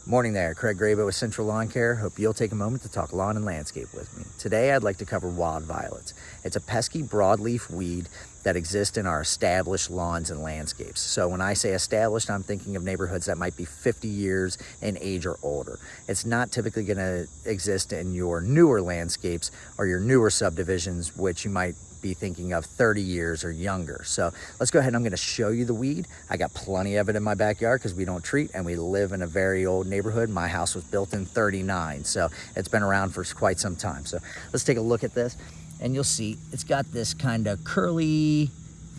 Morning there, Craig Grabo with Central Lawn Care. Hope you'll take a moment to talk lawn and landscape with me. Today I'd like to cover wild violets. It's a pesky broadleaf weed that exists in our established lawns and landscapes. So when I say established, I'm thinking of neighborhoods that might be 50 years in age or older. It's not typically going to exist in your newer landscapes or your newer subdivisions, which you might be thinking of 30 years or younger. So let's go ahead and I'm going to show you the weed. I got plenty of it in my backyard because we don't treat and we live in a very old neighborhood. My house was built in 39, so it's been around for quite some time. So let's take a look at this and you'll see it's got this kind of curly,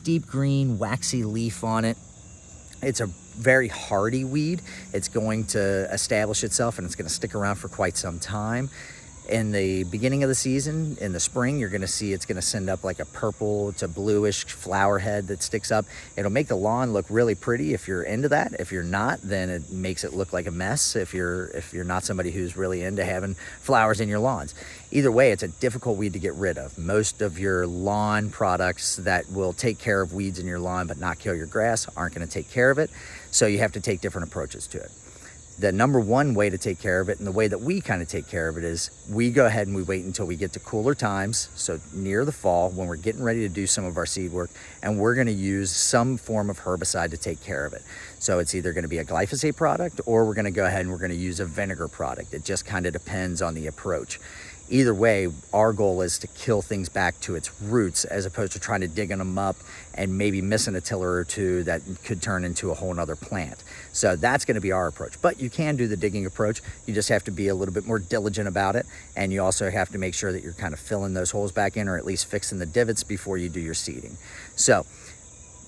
deep green, waxy leaf on it. It's a very hardy weed. It's going to establish itself and it's going to stick around for quite some time. In the beginning of the season, in the spring, you're going to see it's going to send up like a purple to bluish flower head that sticks up. It'll make the lawn look really pretty if you're into that. If you're not, then it makes it look like a mess if you're not somebody who's really into having flowers in your lawns. Either way, it's a difficult weed to get rid of. Most of your lawn products that will take care of weeds in your lawn but not kill your grass aren't going to take care of it, so you have to take different approaches to it. The number one way to take care of it, and the way that we kind of take care of it, is we go ahead and we wait until we get to cooler times, so near the fall when we're getting ready to do some of our seed work, and we're going to use some form of herbicide to take care of it. So it's either going to be a glyphosate product or we're going to go ahead and we're going to use a vinegar product. It just kind of depends on the approach. Either way, our goal is to kill things back to its roots as opposed to trying to dig them up and maybe missing a tiller or two that could turn into a whole nother plant. So that's going to be our approach. But you can do the digging approach. You just have to be a little bit more diligent about it. And you also have to make sure that you're kind of filling those holes back in or at least fixing the divots before you do your seeding. So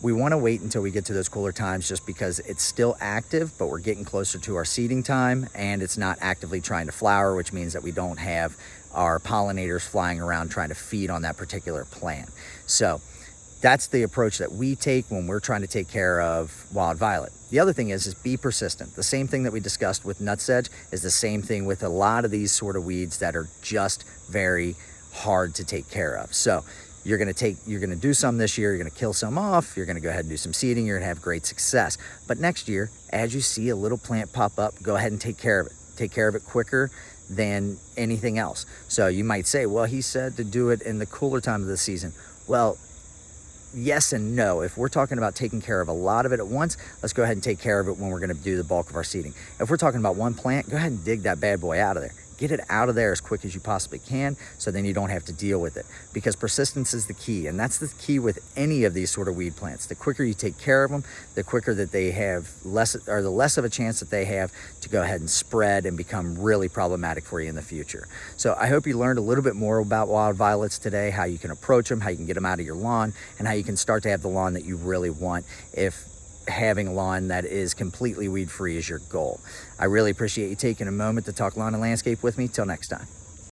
we want to wait until we get to those cooler times just because it's still active, but we're getting closer to our seeding time and it's not actively trying to flower, which means that we don't have our pollinators flying around trying to feed on that particular plant. So that's the approach that we take when we're trying to take care of wild violet. The other thing is be persistent. The same thing that we discussed with nutsedge is the same thing with a lot of these sort of weeds that are just very hard to take care of. So you're going to do some this year, you're going to kill some off, you're going to go ahead and do some seeding, you're going to have great success. But next year, as you see a little plant pop up, go ahead and take care of it. Take care of it quicker than anything else. So you might say, well, he said to do it in the cooler time of the season. Well, yes and no. If we're talking about taking care of a lot of it at once, let's go ahead and take care of it when we're going to do the bulk of our seeding. If we're talking about one plant, go ahead and dig that bad boy out of there. Get it out of there as quick as you possibly can so then you don't have to deal with it, because persistence is the key, and that's the key with any of these sort of weed plants. The quicker you take care of them, the quicker that they have the less of a chance that they have to go ahead and spread and become really problematic for you in the future. So I hope you learned a little bit more about wild violets today, how you can approach them, how you can get them out of your lawn, and how you can start to have the lawn that you really want if having a lawn that is completely weed-free is your goal. I really appreciate you taking a moment to talk lawn and landscape with me. Till next time.